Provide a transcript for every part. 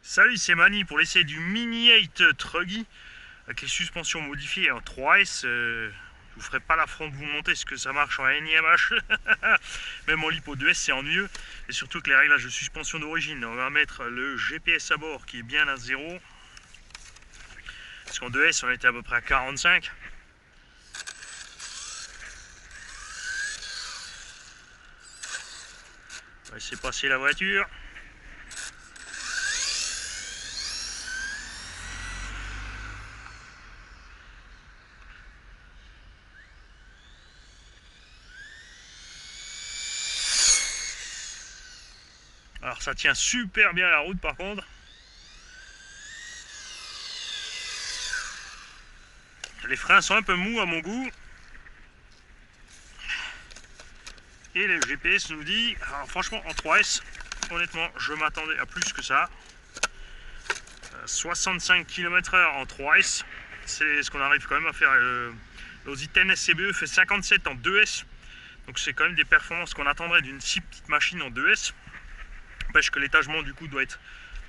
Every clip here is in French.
Salut, c'est Mani pour l'essai du Mini 8 Truggy avec les suspensions modifiées en 3S. Je vous ferai pas l'affront de vous montrer ce que ça marche en NIMH. Même en Lipo 2S, c'est ennuyeux. Et surtout que les réglages de suspension d'origine, on va mettre le GPS à bord qui est bien à 0. Parce qu'en 2S, on était à peu près à 45. On va laisser passer la voiture. Alors ça tient super bien la route par contre. Les freins sont un peu mous à mon goût. Et le GPS nous dit, alors franchement en 3S, honnêtement je m'attendais à plus que ça. 65 km/h en 3S, c'est ce qu'on arrive quand même à faire. L'Osi-10 SCBE fait 57 en 2S. Donc c'est quand même des performances qu'on attendrait d'une si petite machine en 2S. N'empêche que l'étagement du coup doit être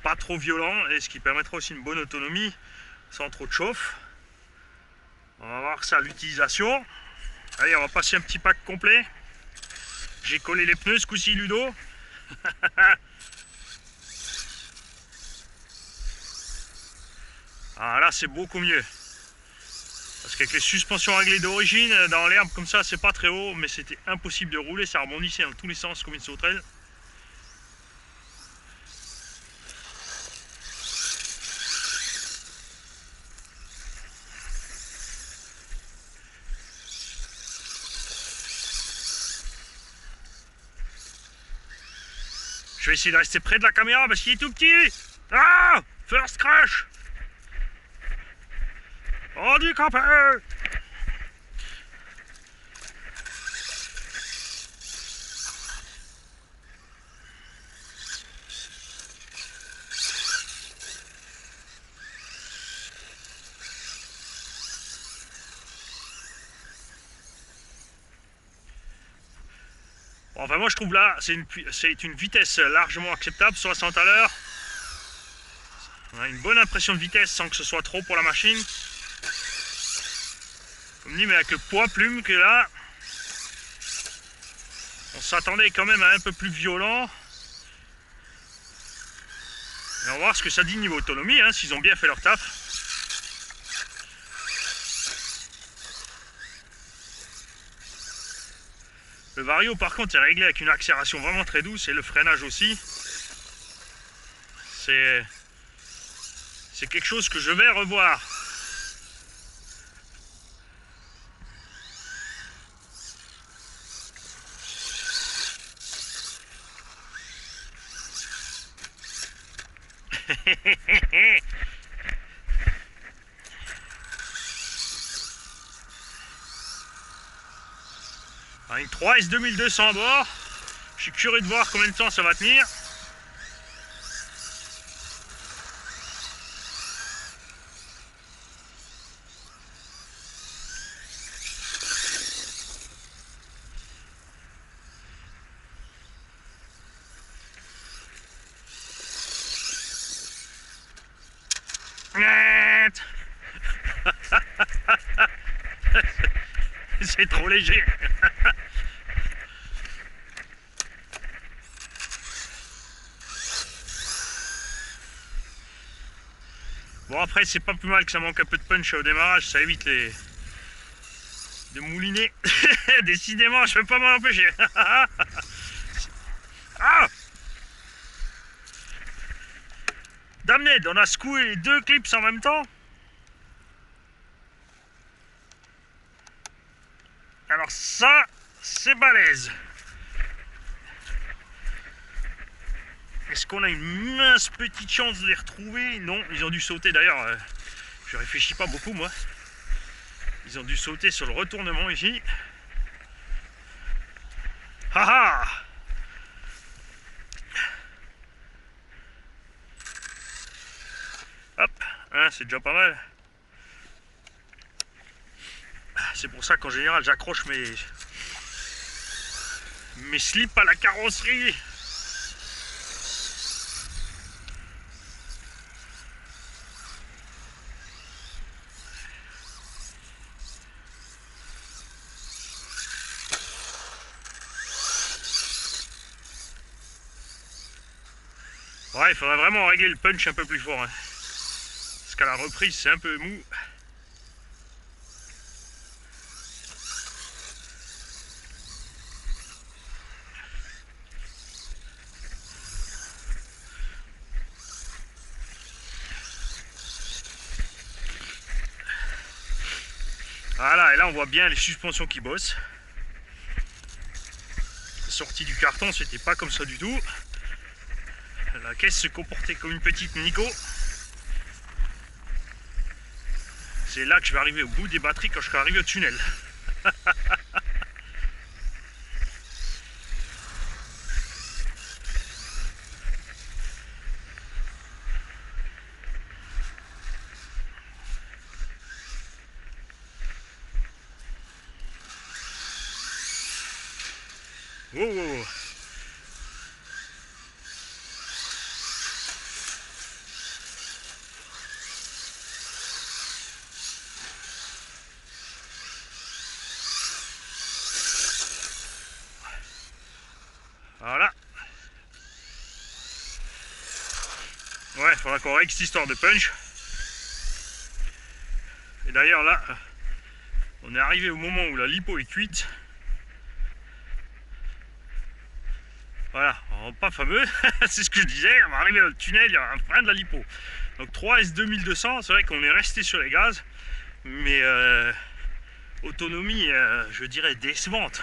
pas trop violent et ce qui permettra aussi une bonne autonomie sans trop de chauffe. On va voir ça à l'utilisation. Allez, on va passer un petit pack complet. J'ai collé les pneus ce coup-ci, Ludo. Ah là c'est beaucoup mieux. Parce qu'avec les suspensions réglées d'origine, dans l'herbe comme ça, c'est pas très haut, mais c'était impossible de rouler, ça rebondissait dans tous les sens comme une sauterelle. Je vais essayer de rester près de la caméra parce qu'il est tout petit. Ah! First crash! Handicapé! Bon, enfin moi je trouve là, c'est une vitesse largement acceptable, 60 à l'heure. On a une bonne impression de vitesse sans que ce soit trop pour la machine. Comme dit, mais avec le poids plume que là, on s'attendait quand même à un peu plus violent. Et on va voir ce que ça dit niveau autonomie, hein, s'ils ont bien fait leur taf. Le vario par contre est réglé avec une accélération vraiment très douce et le freinage aussi. C'est quelque chose que je vais revoir. Une 3S 2200 à bord. Je suis curieux de voir combien de temps ça va tenir. C'est trop léger. Bon après c'est pas plus mal que ça manque un peu de punch au démarrage, ça évite de mouliner. Décidément je peux pas m'en empêcher. Ah! Damned, on a secoué les deux clips en même temps. Alors ça, c'est balèze. Est-ce qu'on a une mince petite chance de les retrouver? Non, ils ont dû sauter d'ailleurs. Je réfléchis pas beaucoup moi. Ils ont dû sauter sur le retournement ici. Haha! Hop, hein, c'est déjà pas mal. C'est pour ça qu'en général j'accroche mes slips à la carrosserie. Ouais, il faudrait vraiment régler le punch un peu plus fort. Hein. Parce qu'à la reprise, c'est un peu mou. Voilà, et là on voit bien les suspensions qui bossent. Sortie du carton, c'était pas comme ça du tout. La caisse se comportait comme une petite Nico. C'est là que je vais arriver au bout des batteries quand je serai arrivé au tunnel. Wow, wow. Voilà. Ouais, il faudra qu'on règle cette histoire de punch. Et d'ailleurs là, on est arrivé au moment où la lipo est cuite. Voilà, alors, pas fameux, c'est ce que je disais, on va arriver dans le tunnel, il y aura un frein de la lipo. Donc 3S 2200, c'est vrai qu'on est resté sur les gaz, mais autonomie, je dirais décevante.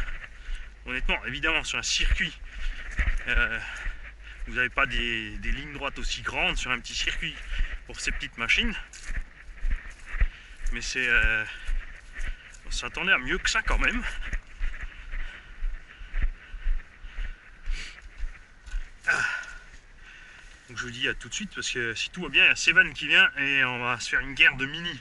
Honnêtement, évidemment, sur un circuit, vous n'avez pas des lignes droites aussi grandes sur un petit circuit pour ces petites machines. Mais c'est... on s'attendait à mieux que ça quand même. Donc je vous dis à tout de suite parce que si tout va bien, il y a Seven qui vient et on va se faire une guerre de mini.